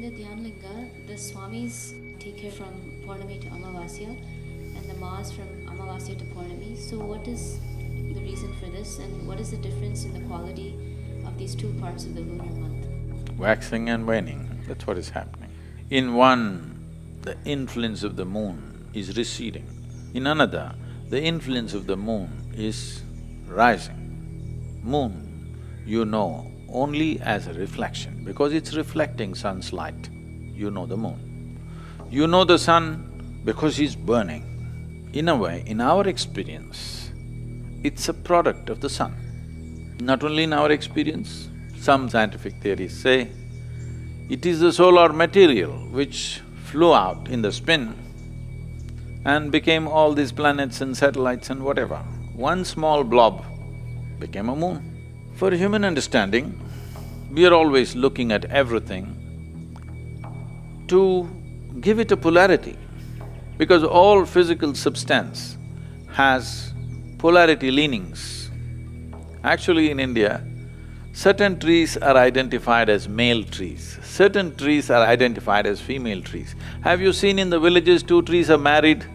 the Dhyanalinga, the Swamis take care from Purnami to Amavasya and the Mas from Amavasya to Purnami. So what is the reason for this and what is the difference in the quality of these two parts of the lunar month? Waxing and waning, that's what is happening. In one, the influence of the moon is receding. In another, the influence of the moon is rising. Moon, you know only as a reflection, because it's reflecting sun's light, you know the moon. You know the sun because he's burning. In a way, in our experience, it's a product of the sun. Not only in our experience, some scientific theories say, it is the solar material which flew out in the spin and became all these planets and satellites and whatever. One small blob became a moon. For human understanding, we are always looking at everything to give it a polarity, because all physical substance has polarity leanings. Actually, in India, certain trees are identified as male trees, certain trees are identified as female trees. Have you seen in the villages two trees are married?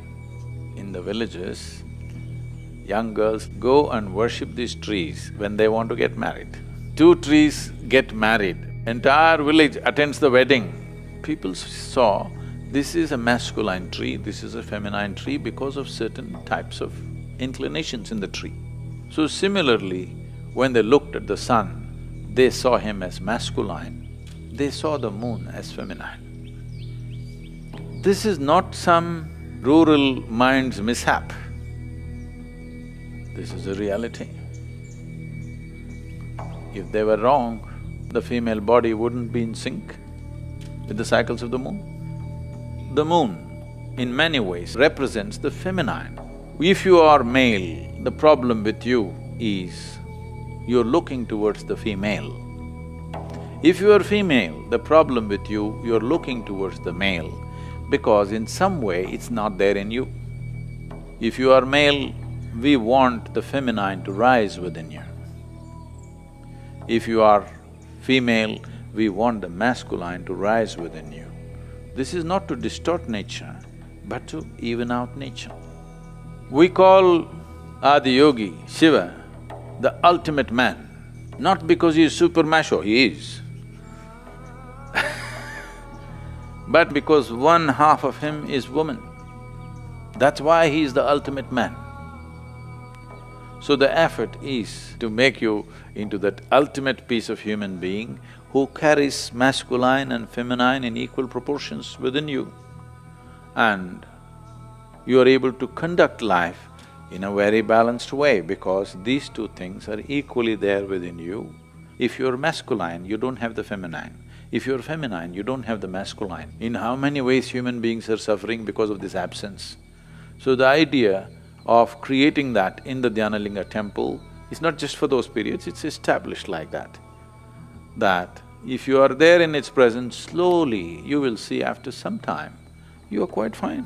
In the villages, young girls go and worship these trees when they want to get married. Two trees get married, entire village attends the wedding. People saw this is a masculine tree, this is a feminine tree because of certain types of inclinations in the tree. So similarly, when they looked at the sun, they saw him as masculine, they saw the moon as feminine. This is not some rural mind's mishap. This is a reality. If they were wrong, the female body wouldn't be in sync with the cycles of the moon. The moon, in many ways, represents the feminine. If you are male, the problem with you is you're looking towards the female. If you are female, the problem with you, you're looking towards the male, because in some way it's not there in you. If you are male, we want the feminine to rise within you. If you are female, we want the masculine to rise within you. This is not to distort nature, but to even out nature. We call Adiyogi, Shiva, the ultimate man, not because he is super macho, he is, but because one half of him is woman. That's why he is the ultimate man. So the effort is to make you into that ultimate piece of human being who carries masculine and feminine in equal proportions within you. And you are able to conduct life in a very balanced way because these two things are equally there within you. If you're masculine, you don't have the feminine. If you're feminine, you don't have the masculine. In how many ways human beings are suffering because of this absence? So the idea of creating that in the Dhyanalinga temple is not just for those periods, it's established like that. That if you are there in its presence, slowly you will see after some time, you are quite fine.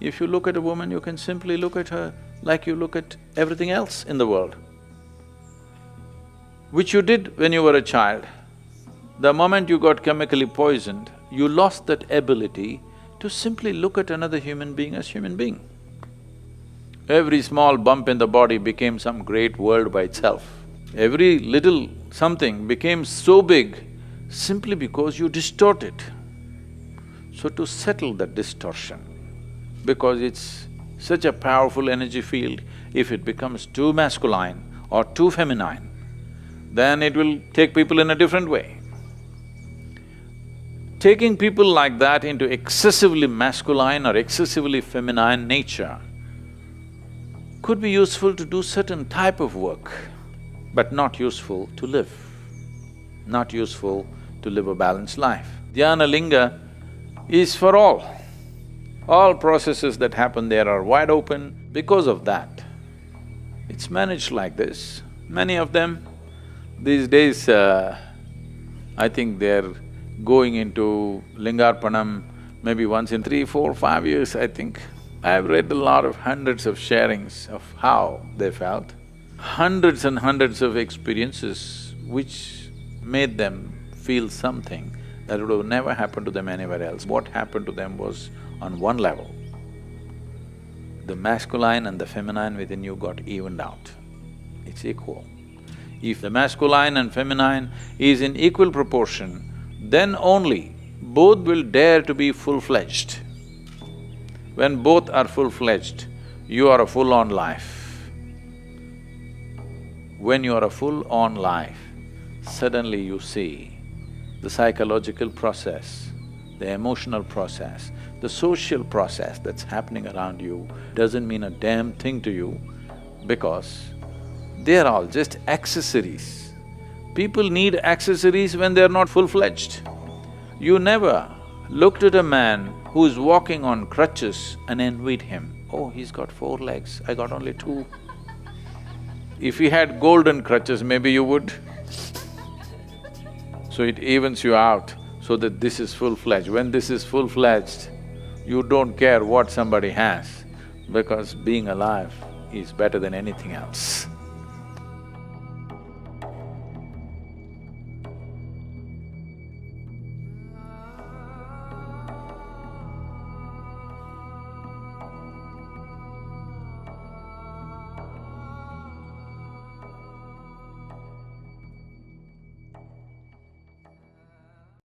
If you look at a woman, you can simply look at her like you look at everything else in the world, which you did when you were a child. The moment you got chemically poisoned, you lost that ability to simply look at another human being as human being. Every small bump in the body became some great world by itself. Every little something became so big simply because you distort it. So to settle that distortion, because it's such a powerful energy field, if it becomes too masculine or too feminine, then it will take people in a different way. Taking people like that into excessively masculine or excessively feminine nature could be useful to do certain type of work, but not useful to live, not useful to live a balanced life. Dhyanalinga is for all. All processes that happen there are wide open because of that. It's managed like this. Many of them, these days, I think they're going into Lingarpanam maybe once in 3, 4, 5 years, I think. I've read a lot of hundreds of sharings of how they felt, hundreds and hundreds of experiences which made them feel something that would have never happened to them anywhere else. What happened to them was on one level. The masculine and the feminine within you got evened out. It's equal. If the masculine and feminine is in equal proportion, then only both will dare to be full-fledged. When both are full-fledged, you are a full-on life. When you are a full-on life, suddenly you see the psychological process, the emotional process, the social process that's happening around you doesn't mean a damn thing to you because they're all just accessories. People need accessories when they're not full-fledged. You never looked at a man who's walking on crutches and envied him. Oh, he's got 4 legs, I got only 2. If he had golden crutches, maybe you would. So it evens you out so that this is full-fledged. When this is full-fledged, you don't care what somebody has because being alive is better than anything else.